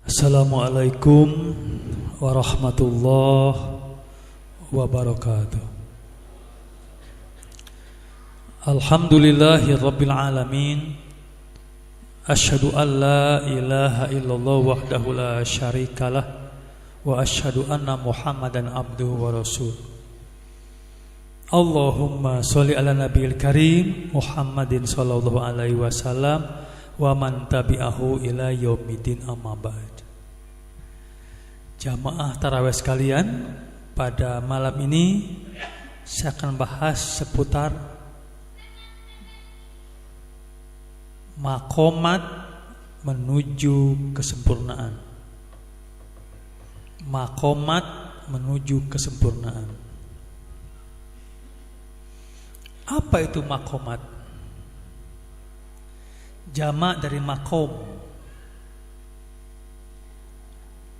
Assalamualaikum warahmatullahi wabarakatuh. Alhamdulillahi rabbil alamin. Asyhadu an la ilaha illallah wahdahu la syarikalah wa asyhadu anna Muhammadan abduhu wa rasul. Allahumma sholli ala nabiyil karim Muhammadin sallallahu alaihi wasallam wa man tabi'ahu ila yaumiddin, amma ba'd. Jamaah tarawih sekalian, pada malam ini saya akan bahas seputar makomat menuju kesempurnaan. Makomat menuju kesempurnaan. Apa itu makomat? Jamak dari makom.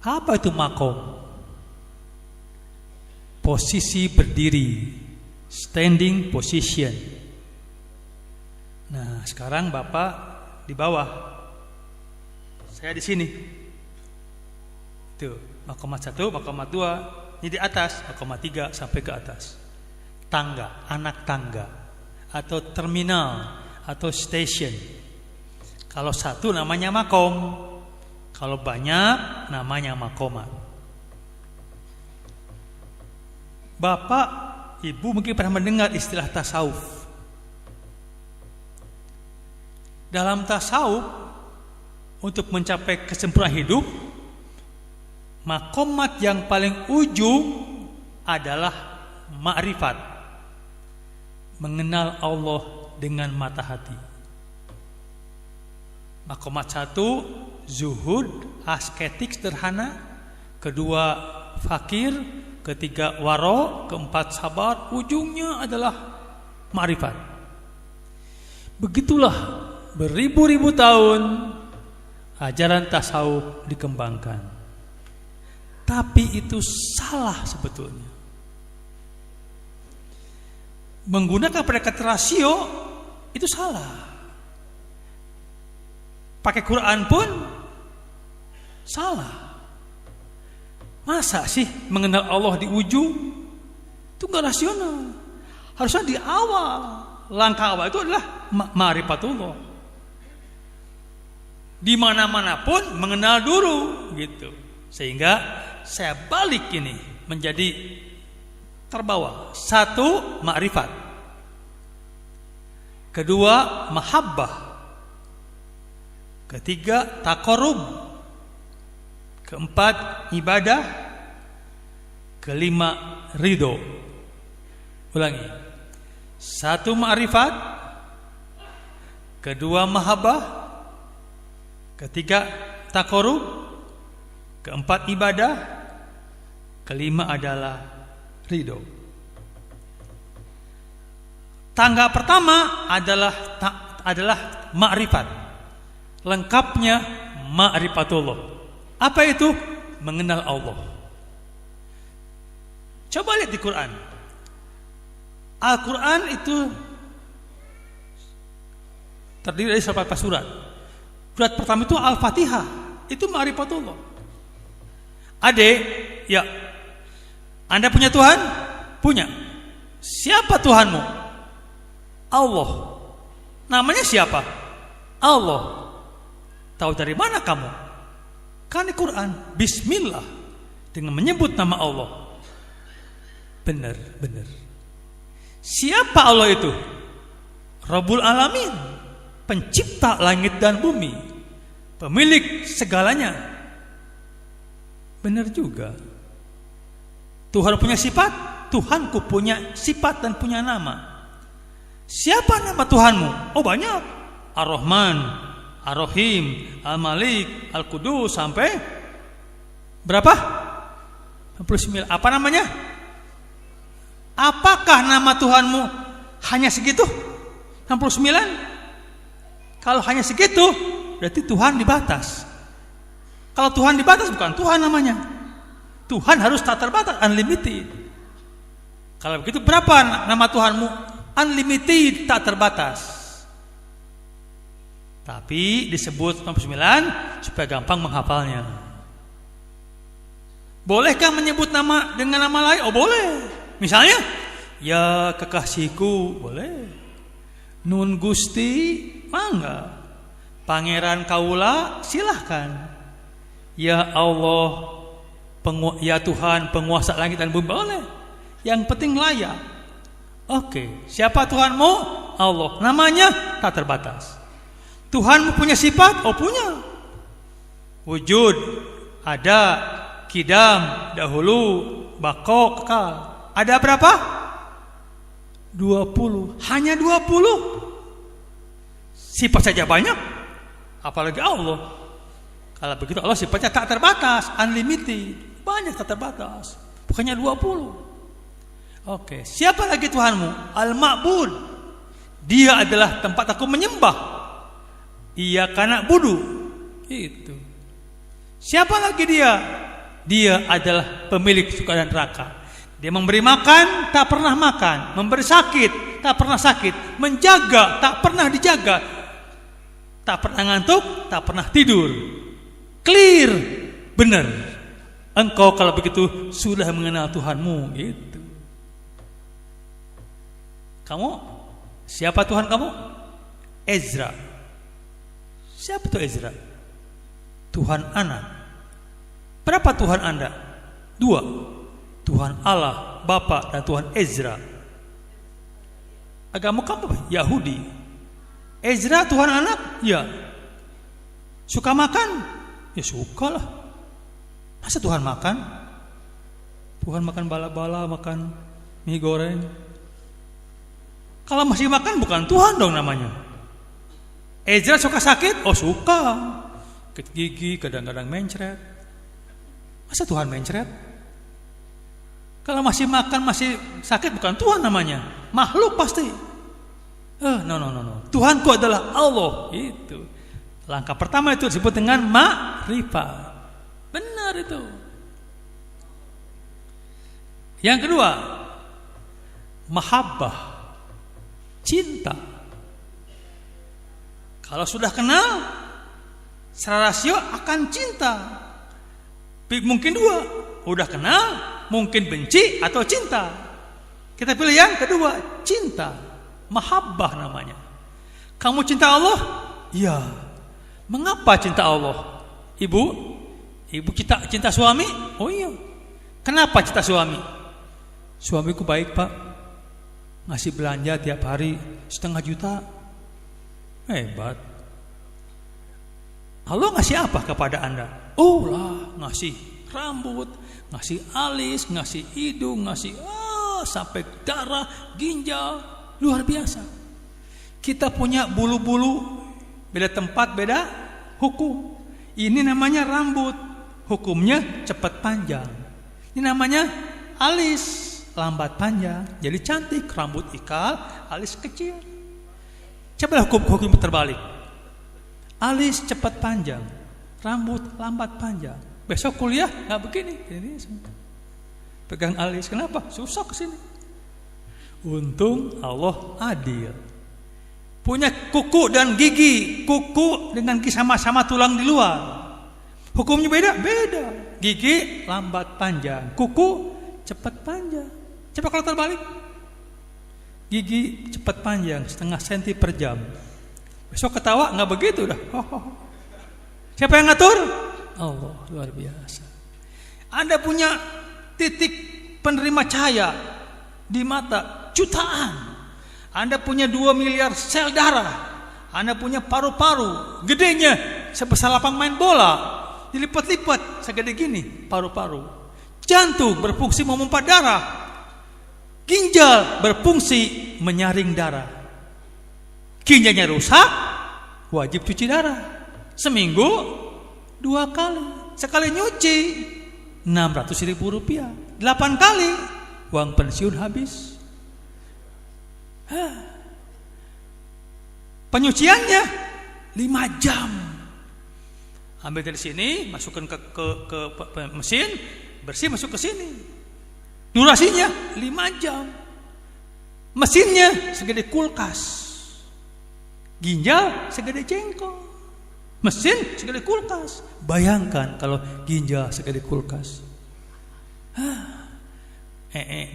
Apa itu makom? Posisi berdiri, standing position. Nah, sekarang Bapak di bawah, saya di sini. Itu makomat 1, makomat 2, ini di atas, makomat 3 sampai ke atas. Tangga, anak tangga, atau terminal, atau station. Kalau satu namanya makom, kalau banyak namanya makomat. Bapak, Ibu mungkin pernah mendengar istilah tasawuf. Dalam tasawuf, untuk mencapai kesempurnaan hidup, makomat yang paling ujung adalah ma'rifat, mengenal Allah dengan mata hati. Makomat 1, zuhud, asketik sederhana. Kedua, fakir. Ketiga, waro. Keempat, sabar. Ujungnya adalah ma'rifat. Begitulah beribu-ribu tahun ajaran tasawuf dikembangkan. Tapi itu salah sebetulnya. Menggunakan predikat rasio itu salah. Pakai Quran pun salah. Masa sih mengenal Allah di ujung? Itu gak rasional. Harusnya di awal. Langkah awal itu adalah ma'rifatullah. Di mana-mana pun mengenal dulu gitu. Sehingga saya balik ini menjadi terbawa. 1, ma'rifat. Kedua, mahabbah. Ketiga, taqarrub. Keempat, ibadah. Kelima, ridho. Ulangi. 1, ma'rifat. Kedua, mahabbah. Ketiga, taqarrub. Keempat, ibadah. Kelima adalah ridho. Tangga pertama adalah ma'rifat. Lengkapnya ma'rifatullah. Apa itu? Mengenal Allah. Coba lihat di Quran. Al-Quran itu terdiri dari 14 surat. Surat pertama itu Al-Fatihah. Itu ma'rifatullah. Adik, ya, Anda punya Tuhan? Punya. Siapa Tuhanmu? Allah. Namanya siapa? Allah. Tahu dari mana kamu? Kan di Quran, bismillah, dengan menyebut nama Allah. Benar. Siapa Allah itu? Rabbul Alamin, pencipta langit dan bumi, pemilik segalanya. Benar juga. Tuhan punya sifat, Tuhanku punya sifat dan punya nama. Siapa nama Tuhanmu? Oh, banyak. Ar-Rahman, Ar-Rahim, Al-Malik, Al-Qudus, sampai berapa? 69. Apa namanya? Apakah nama Tuhanmu hanya segitu? 69? Kalau hanya segitu, berarti Tuhan dibatas. Kalau Tuhan dibatas, bukan Tuhan namanya. Tuhan harus tak terbatas, unlimited. Kalau begitu berapa nama Tuhanmu? Unlimited, tak terbatas. Tapi disebut 69 supaya gampang menghafalnya. Bolehkah menyebut nama dengan nama lain? Oh boleh. Misalnya, ya kekasihku, boleh. Nun Gusti, mangga. Pangeran Kaula, silahkan. Ya Allah, ya Tuhan penguasa langit dan bumi, boleh. Yang penting layak. Oke, siapa Tuhanmu? Allah. Namanya tak terbatas. Tuhanmu punya sifat? Oh punya. Wujud, ada, kidam, dahulu, bako, kekal. Ada berapa? 20. Hanya 20. Sifat saja banyak, apalagi Allah. Kalau begitu Allah sifatnya tak terbatas, unlimited. Banyak tak terbatas. Bukannya 20. Oke, siapa lagi Tuhanmu? Al-Ma'bud. Dia adalah tempat aku menyembah. Ia karena budu. Itu. Siapa lagi dia? Dia adalah pemilik surga dan neraka. Dia memberi makan, tak pernah makan. Memberi sakit, tak pernah sakit. Menjaga, tak pernah dijaga. Tak pernah ngantuk, tak pernah tidur. Clear, benar. Engkau kalau begitu sudah mengenal Tuhanmu. Gitu. Kamu, siapa Tuhan kamu? Ezra. Siapa itu Ezra? Tuhan anak. Berapa Tuhan Anda? 2. Tuhan Allah, Bapa, dan Tuhan Ezra. Agama kamu Yahudi. Ezra Tuhan anak? Ya. Suka makan? Ya suka lah. Masa Tuhan makan? Tuhan makan bala-bala, makan mie goreng. Kalau masih makan bukan Tuhan dong namanya. Ezra suka sakit? Oh suka. Sakit gigi, kadang-kadang mencret. Masa Tuhan mencret? Kalau masih makan, masih sakit bukan Tuhan namanya. Makhluk pasti. No. Tuhanku adalah Allah. Itu. Langkah pertama itu disebut dengan ma'rifah. Benar itu. Yang kedua, mahabbah. Cinta. Kalau sudah kenal, secara rasio akan cinta. Mungkin 2. Udah kenal, mungkin benci atau cinta. Kita pilih yang kedua, cinta. Mahabbah namanya. Kamu cinta Allah? Iya. Mengapa cinta Allah? Ibu cinta suami? Oh iya. Kenapa cinta suami? Suamiku baik pak, ngasih belanja tiap hari 1,5 juta. Hebat. Allah ngasih apa kepada Anda? Oh lah, ngasih rambut, ngasih alis, ngasih hidung, ngasih sampai darah, ginjal. Luar biasa. Kita punya bulu-bulu, beda tempat, beda hukum. Ini namanya rambut, hukumnya cepat panjang. Ini namanya alis, lambat panjang. Jadi cantik, rambut ikal, alis kecil. Coba hukum terbalik. Alis cepat panjang, rambut lambat panjang. Besok kuliah nggak begini. Ini pegang alis, kenapa? Susah kesini. Untung Allah adil. Punya kuku dan gigi. Kuku dengan gigi sama-sama tulang di luar. Hukumnya beda? Beda. Gigi lambat panjang, kuku cepat panjang. Coba kalau terbalik. Gigi cepat panjang 0,5 senti per jam. Besok ketawa nggak begitu dah. Siapa yang ngatur? Allah. Luar biasa. Anda punya titik penerima cahaya di mata jutaan. Anda punya 2 miliar sel darah. Anda punya paru-paru gedenya sebesar lapang main bola. Dilipat-lipat segede gini paru-paru. Jantung berfungsi memompa darah. Ginjal berfungsi menyaring darah. Ginjalnya rusak, wajib cuci darah. Seminggu 2 kali. Sekali nyuci 600.000 rupiah. 8 kali uang pensiun habis. Penyuciannya 5 jam. Ambil dari sini, masukkan ke mesin, bersih masuk ke sini. Durasinya 5 jam. Mesinnya segede kulkas. Ginjal segede jengkol. Mesin segede kulkas. Bayangkan kalau ginjal segede kulkas.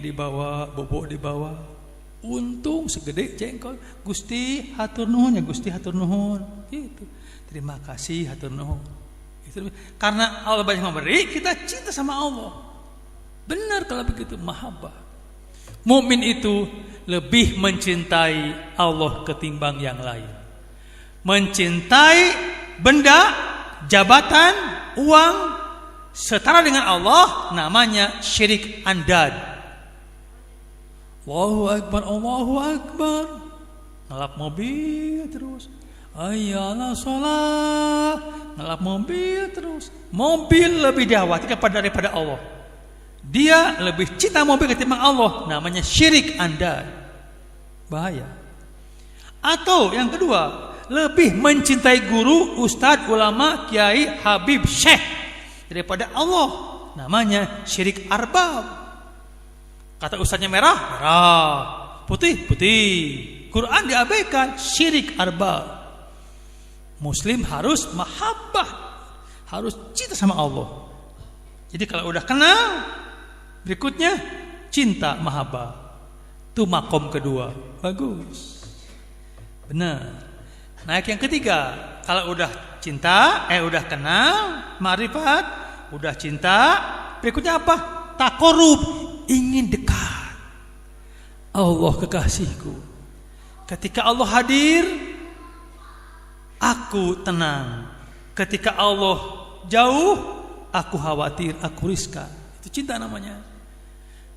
Dibawa, bobok dibawa. Untung segede jengkol. Gusti hatur nuhun ya, Gusti hatur nuhun. Gitu. Terima kasih hatur nuhun. Itu. Karena Allah banyak memberi, kita cinta sama Allah. Benar kalau begitu, mahabbah. Mukmin itu lebih mencintai Allah ketimbang yang lain. Mencintai benda, jabatan, uang setara dengan Allah namanya syirik andad. Allahu Akbar, Allahu Akbar. Ngelap mobil terus. Ayalah sholat. Ngelap mobil terus. Mobil lebih dahsyat daripada Allah. Dia lebih cinta mobil ketimbang Allah. Namanya syirik andad. Bahaya. Atau yang kedua, lebih mencintai guru, ustadz, ulama, kiai, habib, syekh daripada Allah. Namanya syirik arbab. Kata ustadznya merah, merah. Putih, putih. Quran diabaikan, syirik arbab. Muslim harus mahabbah, harus cinta sama Allah. Jadi kalau udah kenal, berikutnya cinta mahabbah. Itu makom kedua. Bagus. Benar. Naik yang ketiga. Kalau udah cinta, udah kenal, ma'rifat, udah cinta, berikutnya apa? Taqarrub, ingin dekat. Allah kekasihku. Ketika Allah hadir, aku tenang. Ketika Allah jauh, aku khawatir, aku riskan. Itu cinta namanya.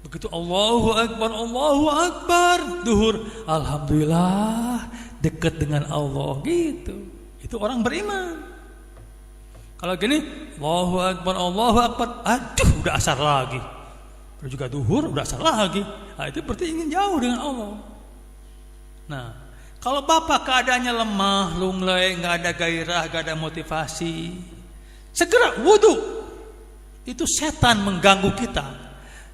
Begitu Allahu Akbar, duhur, alhamdulillah, dekat dengan Allah, gitu. Itu orang beriman. Kalau gini, Allahu Akbar, aduh, udah asar lagi. Baru juga duhur, udah asar lagi. Nah, itu berarti ingin jauh dengan Allah. Nah, kalau bapak keadaannya lemah, lunglai, nggak ada gairah, nggak ada motivasi, segera wudu. Itu setan mengganggu kita.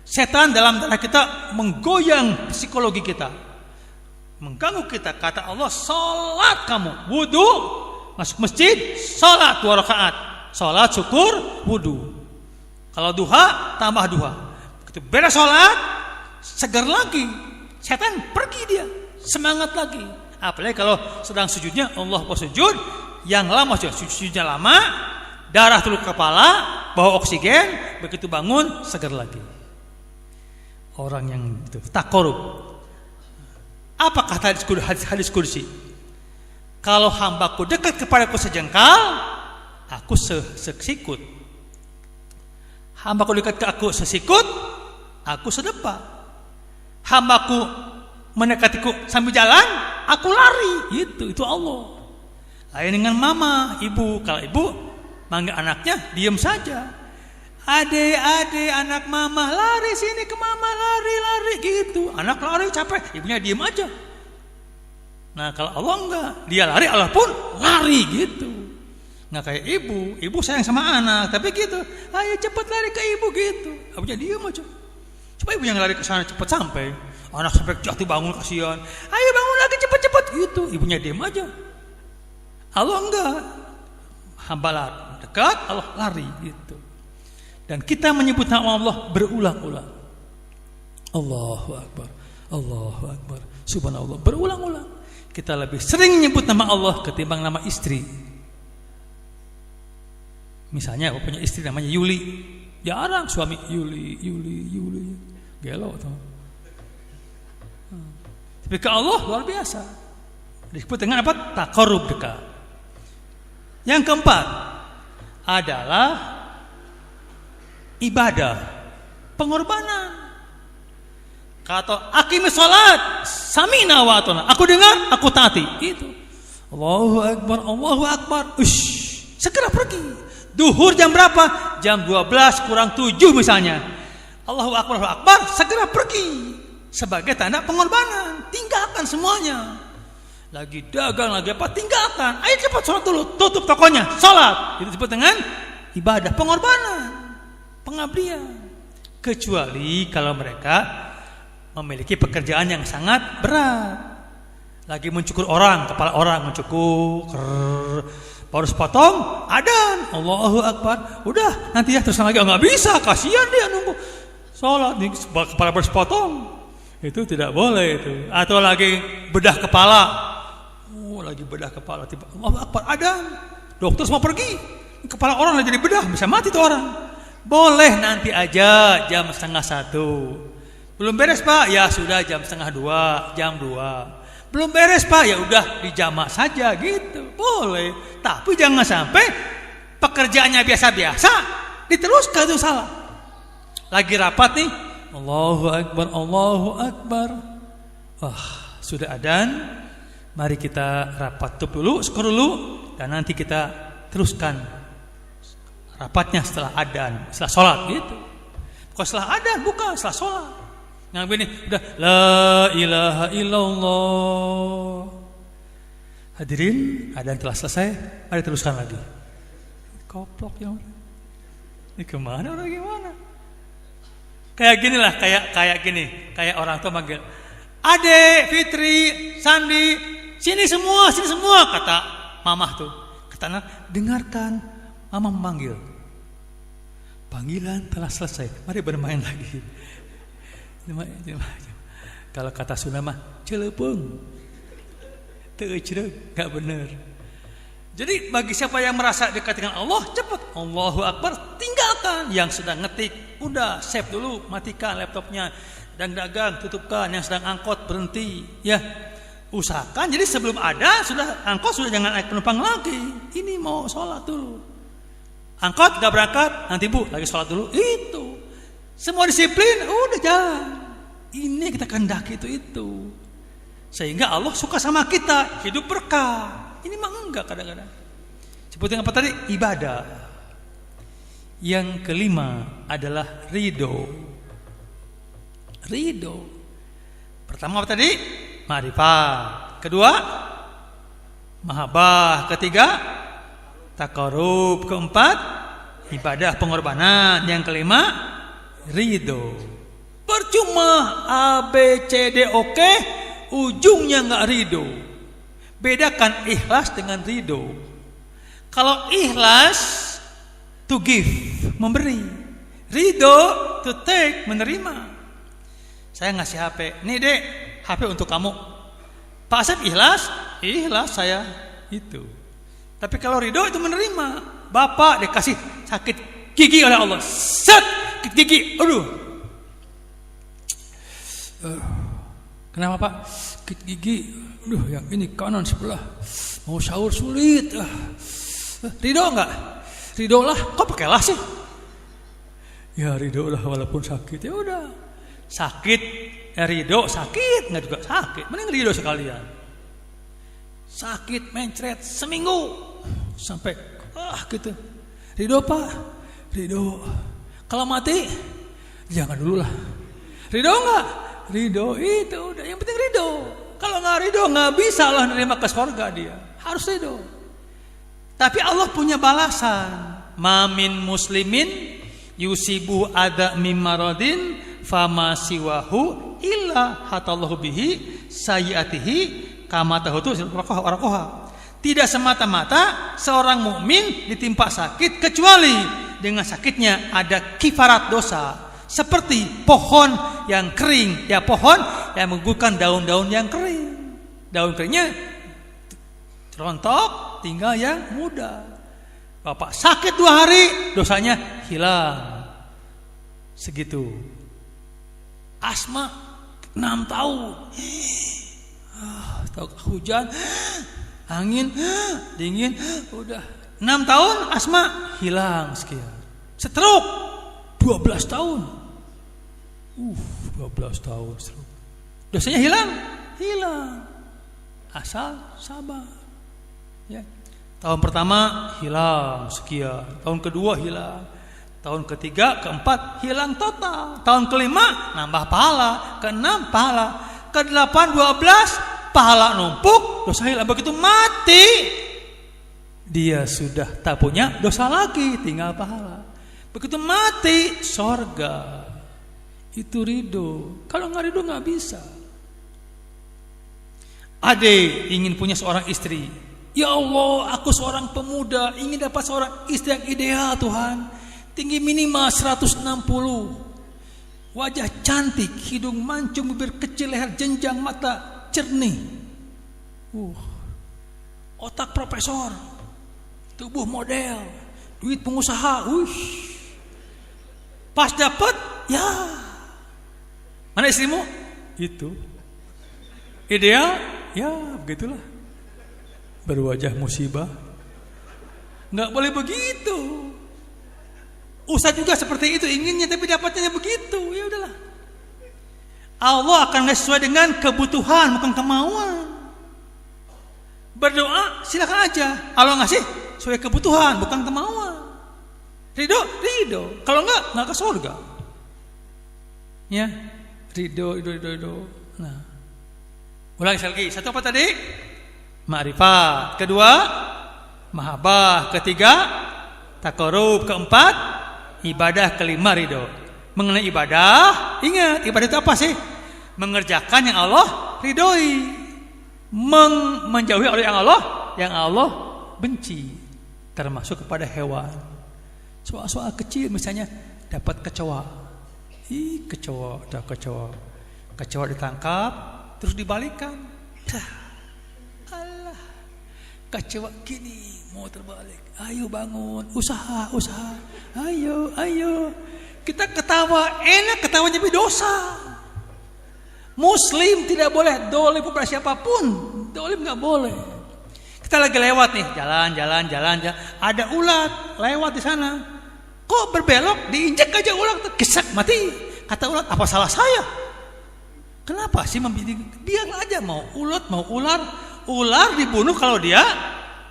Setan dalam darah kita menggoyang psikologi kita, mengganggu kita. Kata Allah, sholat kamu, wudu, masuk masjid, sholat 2 rakaat, sholat syukur, wudu. Kalau duha, tambah duha. Begitu beres sholat, segar lagi, setan pergi dia, semangat lagi. Apalagi kalau sedang sujudnya, Allah sujud, yang lama sujudnya lama, darah turun ke kepala, bawa oksigen, begitu bangun segar lagi. Orang yang itu taqarrub. Apa kata hadis kursi? Kalau hambaku dekat kepadaku sejengkal, aku sesikut. Hambaku dekat ke aku sesikut, aku sedepa. Hambaku mendekatiku sambil jalan, aku lari. Itu Allah. Lain dengan mama, ibu. Kalau ibu manggil anaknya, diam saja. Ade anak mama, lari sini ke mama, lari gitu. Anak lari capek, ibunya diam aja. Nah kalau Allah enggak, dia lari, Allah pun lari gitu. Nggak kayak ibu sayang sama anak, tapi gitu, ayo cepat lari ke ibu gitu. Ibunya diam aja. Coba ibunya lari ke sana cepat sampai, anak sampai jatuh bangun kasihan. Ayo bangun lagi cepat gitu. Ibunya diam aja. Allah enggak, hamba lari dekat, Allah lari gitu. Dan kita menyebut nama Allah berulang-ulang. Allahu Akbar, Allahu Akbar, Subhanallah, berulang-ulang. Kita lebih sering menyebut nama Allah ketimbang nama istri. Misalnya punya istri namanya Yuli, jarang suami Yuli, gelo tuh. Tapi ke Allah luar biasa. Disebut dengan apa? Taqarrub, dekat. Yang keempat adalah ibadah, pengorbanan. Kata aqimis salat, samina wa atona. Aku dengar, aku taati. Itu. Allahu Akbar, Allahu Akbar. Segera pergi. Duhur jam berapa? Jam 12 kurang 7 misalnya. Allahu Akbar, Allahu Akbar, segera pergi. Sebagai tanda pengorbanan. Tinggalkan semuanya. Lagi dagang, lagi apa, tinggalkan. Ayo cepat sholat dulu, tutup tokonya, sholat. Itu disebut dengan ibadah, pengorbanan, pengabdian. Kecuali kalau mereka memiliki pekerjaan yang sangat berat. Lagi mencukur orang, kepala orang mencukur, baru sepotong, adan, Allahu Akbar. Udah, nanti ya terus lagi, nggak bisa, kasihan dia nunggu. sholat nih kepala bersepotong, itu tidak boleh itu. Atau lagi bedah kepala, lagi bedah kepala, tiba Allahu Akbar, adzan, dokter semua pergi, kepala orang lagi jadi bedah, bisa mati tuh orang. Boleh nanti aja jam 12:30. Belum beres Pak, ya sudah jam 1:30, jam 2. Belum beres Pak, ya udah dijamak saja gitu, boleh. Tapi jangan sampai pekerjaannya biasa-biasa diteruskan, itu salah. Lagi rapat nih, Allahu Akbar, Allahu Akbar. Sudah adzan, mari kita rapat dulu, skor dulu, dan nanti kita teruskan rapatnya setelah adzan, setelah sholat gitu. Bukan setelah adzan, bukan setelah sholat. Yang begini udah la ilaha illallah. Hadirin, adzan telah selesai, mari teruskan lagi. Koplok ya. Ini kemana orang gimana? Kayak gini lah, kayak gini, kayak orang tua manggil, Ade, Fitri, Sandi, sini semua, kata mamah tuh. Kata anak, dengarkan, mama memanggil. Panggilan telah selesai, mari bermain lagi. Kalau kata Sunda mah, celepeng, teucreug, gak bener. Jadi bagi siapa yang merasa dekat dengan Allah, cepat Allahu Akbar, tinggalkan. Yang sedang ngetik, udah save dulu, matikan laptopnya. Dan dagang, tutupkan. Yang sedang angkot, berhenti. Ya, usahakan. Jadi sebelum ada, sudah angkot sudah jangan naik penumpang lagi. Ini mau sholat dulu. Angkot gak berangkat, nanti Bu lagi sholat dulu. Itu semua disiplin, udah jalan. Ini kita kehendaki itu. Sehingga Allah suka sama kita, hidup berkah. Ini mah enggak kadang-kadang. Seperti apa tadi? Ibadah. Yang kelima adalah ridho. Ridho. Pertama apa tadi? Ma'rifat. Kedua, mahabbah. Ketiga, taqarrub. Keempat, ibadah pengorbanan. Yang kelima, ridho. Percuma A, B, C, D, oke, ujungnya enggak ridho. Bedakan ikhlas dengan ridho. Kalau ikhlas, to give, memberi. Ridho, to take, menerima. Saya ngasih HP, nih Dek, HP untuk kamu. Pak Asep ikhlas? Ikhlas saya itu. Tapi kalau ridho itu menerima. Bapak dikasih sakit gigi oleh Allah, sakit gigi, aduh. Kenapa Pak? Sakit gigi. Aduh, yang ini kanan sebelah. Mau sahur sulit. Ridho enggak? Ridho lah. Kok pakai lah sih? Ya ridho lah walaupun sakit. Ya udah. Sakit, ridho sakit enggak juga sakit. Mending ridho sekalian. Sakit mencret seminggu sampai gitu. Ridho Pak. Ridho. Kalau mati jangan dulu lah. Ridho enggak? Ridho itu udah. Yang penting ridho. Kalau nggak ridho nggak bisa Allah nerima ke surga dia. Harus ridho. Tapi Allah punya balasan. Mamin muslimin yusibu ada mimmaradin fama siwahu illa hatallahu bihi sayiatihi kama tahutu warakoha. Tidak semata-mata seorang mukmin ditimpa sakit kecuali dengan sakitnya ada kifarat dosa. Seperti pohon yang kering, ya pohon yang menggugurkan daun-daun yang kering. Daun keringnya rontok, tinggal yang muda. Bapak sakit 2 hari, dosanya hilang. Segitu. Asma 6 tahun. Hujan, angin, dingin, udah 6 tahun asma hilang sekian. Stroke 12 tahun. 12 tahun stroke. Dosanya hilang? Hilang. Asal sabar. Ya. Tahun pertama hilang sekian, tahun kedua hilang, tahun ketiga, keempat hilang total, tahun kelima nambah pahala, keenam pahala, ke-8 12 pahala numpuk, dosa hilang. Begitu mati dia sudah tak punya dosa lagi, tinggal pahala. Begitu mati sorga. Itu ridho. Kalau nggak ridho nggak bisa. Ade ingin punya seorang istri. Ya Allah, aku seorang pemuda ingin dapat seorang istri yang ideal Tuhan. Tinggi minimal 160. Wajah cantik, hidung mancung, bibir kecil, leher jenjang, mata jernih. Otak profesor, tubuh model, duit pengusaha. Pas dapat, ya. Mana istrimu? Itu. Ideal? Ya, begitulah. Berwajah musibah. Nggak boleh begitu. Ustaz juga seperti itu inginnya, tapi dapatnya begitu. Ya udahlah. Allah akan sesuai dengan kebutuhan, bukan kemauan. Berdoa silakan aja. Allah ngasih sesuai kebutuhan, bukan kemauan. Ridho. Kalau nggak ke surga. Ya, ridho. Nah, ulangi lagi. Satu apa tadi? Ma'rifat. Kedua, mahabbah. Ketiga, taqarrub. Keempat, ibadah. Kelima, ridho. Mengenai ibadah, ingat ibadah itu apa sih? Mengerjakan yang Allah ridhoi, menjauhi oleh yang Allah benci, termasuk kepada hewan. Soal-soal kecil misalnya dapat kecoa. Kecoa ditangkap terus dibalikan. Allah, kecoa gini mau terbalik. Ayo bangun, usaha. Ayo. Kita ketawa, enak ketawanya tapi dosa. Muslim tidak boleh dolim kepada siapapun. Dolim nggak boleh. Kita lagi lewat nih, jalan. Ada ulat lewat di sana. Kok berbelok, diinjak aja ulat, kesak mati. Kata ulat, apa salah saya? Kenapa sih membidik? Biar aja mau ulat mau ular dibunuh kalau dia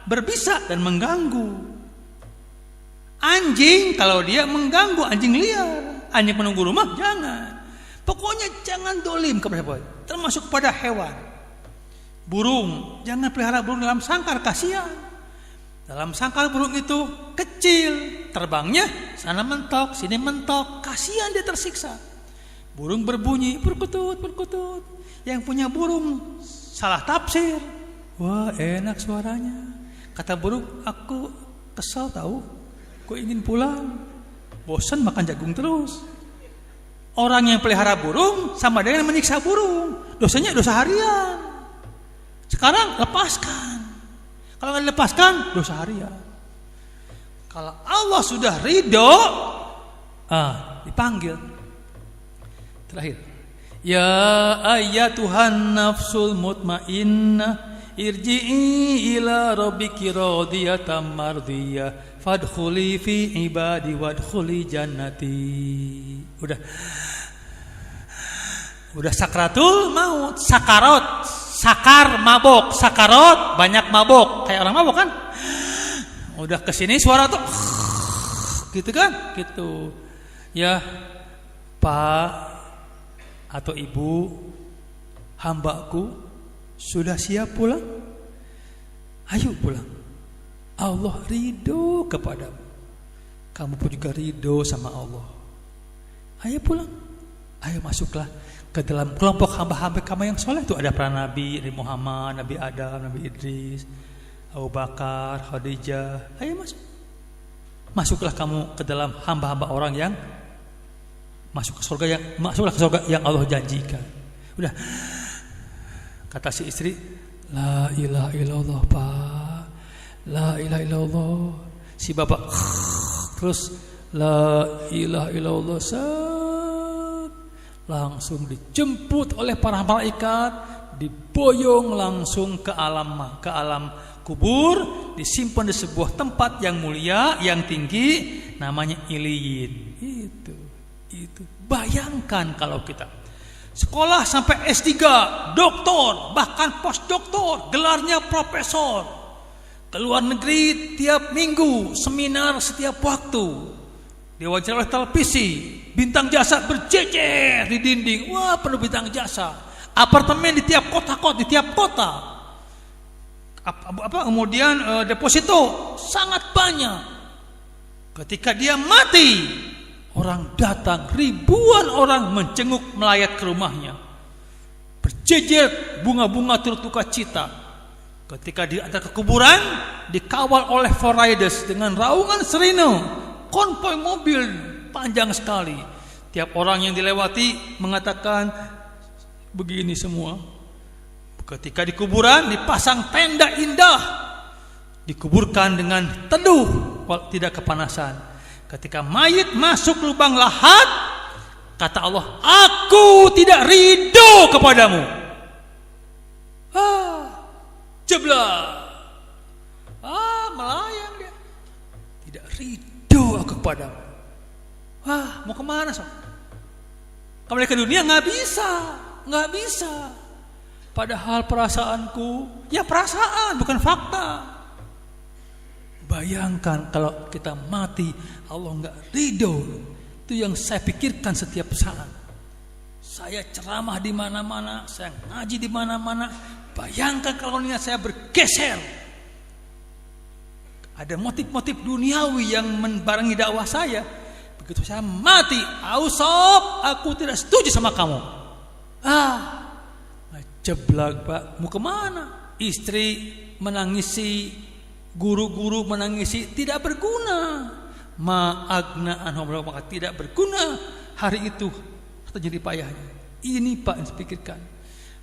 berbisa dan mengganggu. Anjing kalau dia mengganggu, anjing liar, anjing penunggu rumah jangan. Pokoknya jangan dolim kepada siapa, termasuk pada hewan. Burung, jangan pelihara burung dalam sangkar, kasihan. Dalam sangkar burung itu kecil, terbangnya sana mentok, sini mentok, kasihan dia tersiksa. Burung berbunyi, perkutut. Yang punya burung salah tafsir. Wah, enak suaranya. Kata burung, aku kesal tahu. Aku ingin pulang, bosan makan jagung terus. Orang yang pelihara burung sama dengan menyiksa burung, dosanya dosa harian. Sekarang lepaskan. Kalau nggak dilepaskan, dosa harian. Kalau Allah sudah ridho, dipanggil. Terakhir, ya ayyatuhan nafsul mutmainnah, irji'i ila rabbiki radiyatan mardiyah, fadkhuli fi ibadi wadkhuli jannati. Udah sakratul maut, sakar mabok, sakarot banyak mabok, kayak orang mabok kan. Udah kesini suara tuh gitu kan, gitu. Ya Pak atau Ibu, hambaku sudah siap pulang. Ayo pulang. Allah ridho kepadamu, kamu pun juga ridho sama Allah. Ayo pulang, ayo masuklah ke dalam kelompok hamba-hamba kamu yang soleh. Itu ada para nabi, Nabi Muhammad, Nabi Adam, Nabi Idris, Abu Bakar, Khadijah. Ayo masuklah kamu ke dalam hamba-hamba orang yang masuklah ke surga yang Allah janjikan. Udah, kata si istri, la ilaha illallah Pak, la ilaha illallah. Si bapak terus la ilaha illallah, langsung dijemput oleh para malaikat, diboyong langsung ke alam kubur, disimpan di sebuah tempat yang mulia, yang tinggi, namanya Iliyin. Itu bayangkan kalau kita sekolah sampai S3, doktor, bahkan postdoktor, gelarnya profesor, ke luar negeri tiap minggu, seminar setiap waktu, diwawancara oleh televisi, bintang jasa berjejer di dinding. Wah, perlu bintang jasa. Apartemen di tiap kota. Kemudian deposito sangat banyak. Ketika dia mati, orang datang, ribuan orang menjenguk, melayat ke rumahnya, berjejer bunga-bunga turut duka cita. Ketika diantar ke kuburan, dikawal oleh Foraides dengan raungan serino, konvoi mobil panjang sekali. Tiap orang yang dilewati mengatakan begini semua. Ketika di kuburan dipasang tenda indah, dikuburkan dengan teduh, tidak kepanasan. Ketika mayit masuk lubang lahat, kata Allah, aku tidak ridho kepadamu. Jeblak. Melayang dia. Tidak ridho aku kepadamu. Mau kemana sob? Kembali ke dunia nggak bisa. Padahal perasaanku, ya perasaan bukan fakta. Bayangkan kalau kita mati, Allah nggak ridho. Itu yang saya pikirkan setiap saat. Saya ceramah di mana-mana, saya ngaji di mana-mana. Bayangkan kalau niat saya bergeser. Ada motif-motif duniawi yang membarengi dakwah saya. Begitu saya mati, sob, aku tidak setuju sama kamu. Jeblak Pak, mau kemana? Istri menangisi, guru-guru menangisi, tidak berguna. Ma'agna anhum, maka tidak berguna. Hari itu terjadi payahnya. Ini Pak yang saya pikirkan.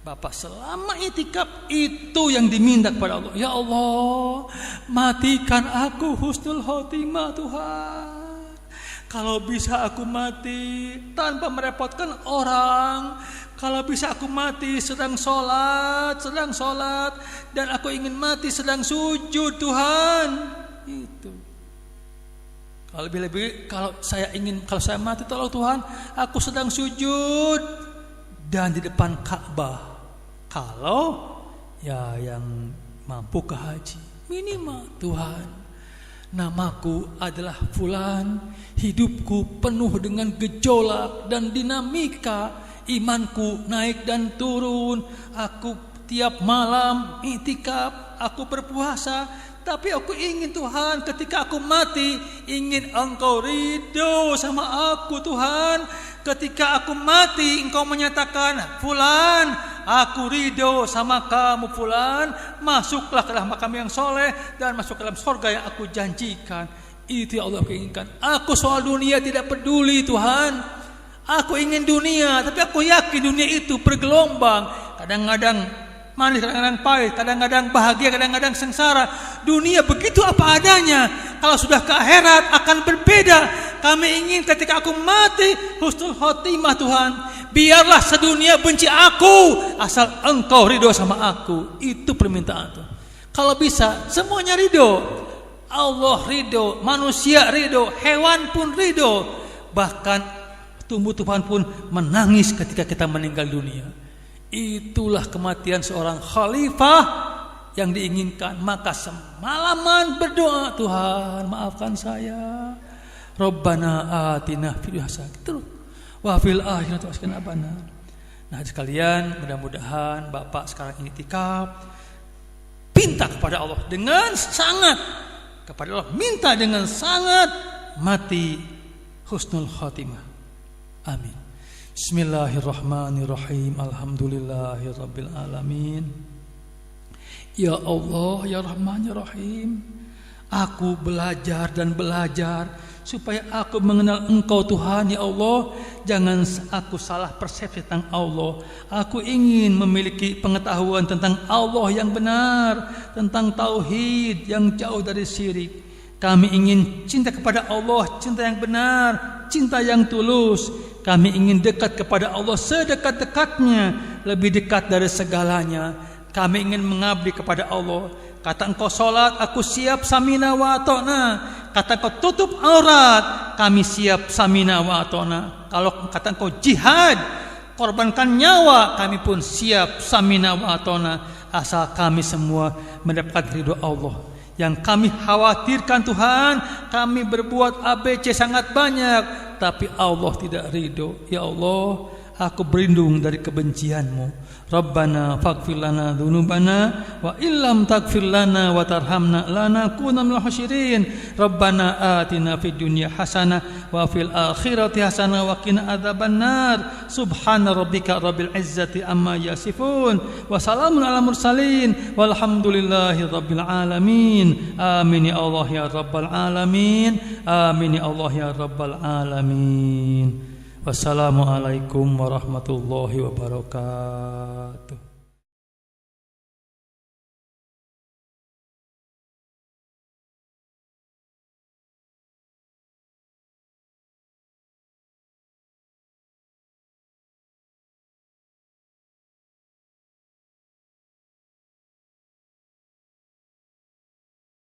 Bapak selama itikaf itu yang diminta kepada Allah. Ya Allah, matikan aku husnul khotimah Tuhan. Kalau bisa aku mati tanpa merepotkan orang. Kalau bisa aku mati sedang sholat, dan aku ingin mati sedang sujud Tuhan. Itu. Kalau lebih-lebih kalau saya mati tolong Tuhan, aku sedang sujud dan di depan Ka'bah. Kalau ya yang mampu ke haji, minimal Tuhan, namaku adalah Fulan, hidupku penuh dengan gejolak dan dinamika. Imanku naik dan turun. Aku tiap malam i'tikaf, aku berpuasa. Tapi aku ingin Tuhan, ketika aku mati, ingin Engkau ridho sama aku Tuhan. Ketika aku mati, Engkau menyatakan, Fulan, aku ridho sama kamu Fulan. Masuklah ke dalam makam yang soleh dan masuk ke dalam surga yang aku janjikan. Itu yang Allah inginkan. Aku soal dunia tidak peduli Tuhan. Aku ingin dunia, tapi aku yakin dunia itu bergelombang. Kadang-kadang manis, kadang-kadang pahit, kadang-kadang bahagia, kadang-kadang sengsara. Dunia begitu apa adanya. Kalau sudah ke akhirat akan berbeda. Kami ingin ketika aku mati husnul khotimah Tuhan. Biarlah sedunia benci aku, asal Engkau ridho sama aku. Itu permintaan Tuhan. Kalau bisa semuanya ridho. Allah ridho, manusia ridho, hewan pun ridho. Bahkan tumbuh-tumbuhan pun menangis ketika kita meninggal dunia. Itulah kematian seorang khalifah yang diinginkan. Maka semalaman berdoa, Tuhan maafkan saya. Rabbana atina fid dunya hasanah wa fil akhirati hasanah. Nah sekalian, mudah-mudahan Bapak sekarang ini i'tikaf, minta kepada Allah dengan sangat, kepada Allah minta dengan sangat, mati husnul khotimah. Amin. Bismillahirrahmanirrahim. Alhamdulillahirabbil alamin. Ya Allah, ya Rahman, ya Rahim. Aku belajar dan belajar supaya aku mengenal Engkau Tuhan, ya Allah. Jangan aku salah persepsi tentang Allah. Aku ingin memiliki pengetahuan tentang Allah yang benar, tentang tauhid yang jauh dari syirik. Kami ingin cinta kepada Allah, cinta yang benar, cinta yang tulus. Kami ingin dekat kepada Allah sedekat-dekatnya, lebih dekat dari segalanya. Kami ingin mengabdi kepada Allah. Kata Engkau sholat, aku siap samina wa ata'na. Kata Engkau tutup aurat, kami siap samina wa ata'na. Kalau kata Engkau jihad, korbankan nyawa, kami pun siap samina wa ata'na. Asal kami semua mendapat ridho Allah. Yang kami khawatirkan Tuhan, kami berbuat ABC sangat banyak, tapi Allah tidak ridho. Ya Allah, aku berlindung dari kebencian-Mu. Rabbana faghfir lana dzunubana wa illam taghfir lana wa tarhamna lanakunanna minal khasirin. Rabbana atina fid dunya hasanah wa fil akhirati hasanah wa qina adzabannar. Subhana rabbika rabbil izzati amma yasifun wa salamun alal mursalin walhamdulillahi rabbil alamin. Amin ya Allah ya rabbal alamin. Amin ya Allah ya rabbal alamin. Wassalamualaikum warahmatullahi wabarakatuh.